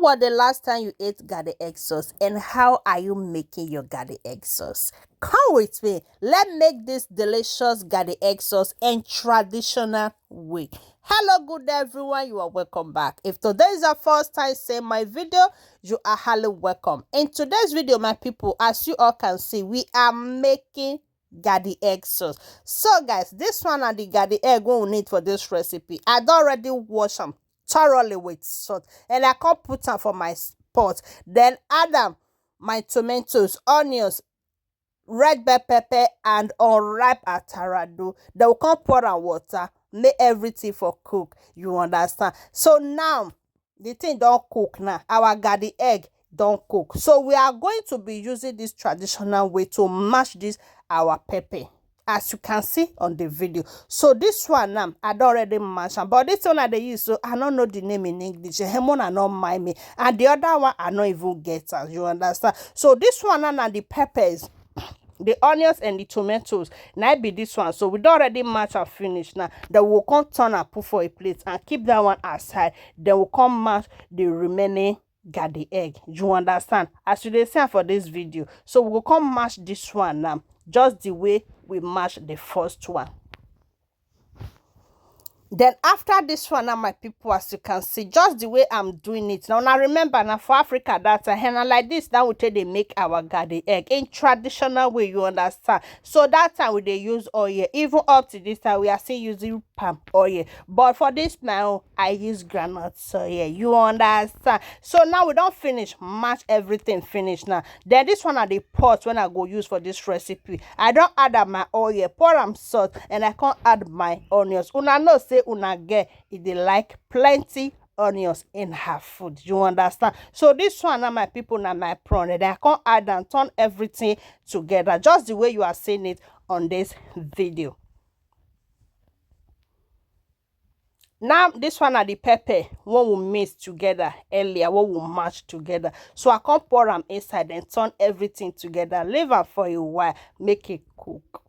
was the last time you ate garden egg sauce, and how are you making your garden egg sauce? Come with me. Let's make this delicious garden egg sauce in traditional way. Hello, good everyone. You are welcome back. If today is your first time seeing my video, you are highly welcome. In today's video, my people, as you all can see, we are making garden egg sauce. So guys, this one are the garden egg we need for this recipe. I don't already wash them thoroughly with salt, and I can't put them for my pot. Then add them my tomatoes, onions, red bell pepper, and unripe atarado. Then we can pour on water, make everything for cook. You understand? So now the thing don't cook now. Our garden egg don't cook. So we are going to be using this traditional way to mash this our pepper, as you can see on the video. So this one now I don't already mash am, but this one I dey use, so I don't know the name in English. Hemon I not mind me, and the other one I not even get am. You understand? So this one now the peppers, the onions and the tomatoes now be this one. So we don't already mash and finish now. Then we'll come turn and put for a plate and keep that one aside. Then we'll come mash the remaining garden egg. You understand? As you dey see for this video, so we'll come mash this one now, just the way we mash the first one. Then after this one now, my people, as you can see, just the way I'm doing it now. Now remember, now for Africa, that's a henna like this. That we take they make our garden egg in traditional way. You understand? So that time we they use oil. Even up to this time, we are still using palm oil. But for this now, I use groundnut oil. You understand? So now we don't finish mash everything finish now. Then this one are the pots when I go use for this recipe. I don't add my oil, pour them salt, and I can't add my onions. Una know say una get if they like plenty onions in her food. You understand? So this one now, my people, now my prawn, and I can't add and turn everything together just the way you are seeing it on this video. Now this one are the pepper what we mix together earlier, what we mash together. So I can't pour them inside and turn everything together, leave them for a while, make it cook.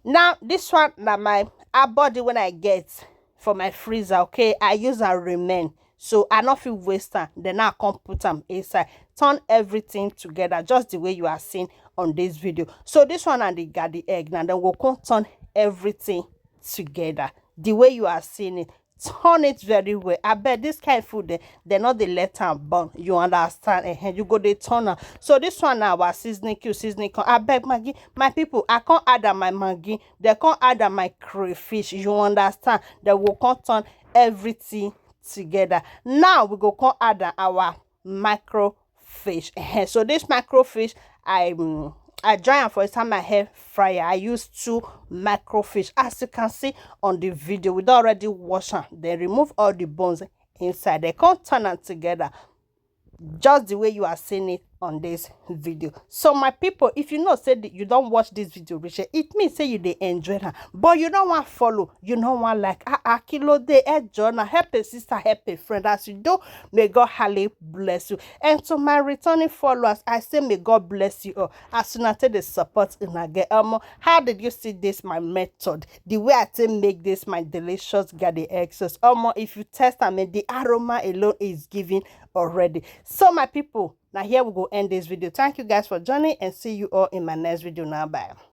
Now this one now my body when I get for my freezer, okay, I use a remain, so I not feel waste time. Then I can't put them inside, turn everything together just the way you are seeing on this video. So this one and the garden egg now, then we'll come turn everything together the way you are seeing it. Turn it very well. I bet this kind of food they not the let them burn. You understand? And you go the turner. So this one now our seasoning cube, seasoning corn. I beg Maggie, my people, I can't add my Maggie. They can't add my crayfish. You understand? They will come turn everything together. Now we go come add our microfish. So this microfish I dry am for inside my hair fryer. I use 2 microfish, as you can see on the video. We already wash them, then remove all the bones inside. They can't turn them together just the way you are seeing it on this video. So my people, if you know say that you don't watch this video, Richard, it means say you they enjoy her, but you don't want follow, you don't want like kilo de journal, help a sister, help a friend. As you do, may God highly bless you. And to my returning followers, I say may God bless you all. As soon as the support in again, how did you see this my method, the way I say make this my delicious garden egg sauce? If you test I mean the aroma alone is giving already. So my people, now here we go end this video. Thank you guys for joining, and see you all in my next video. Now bye.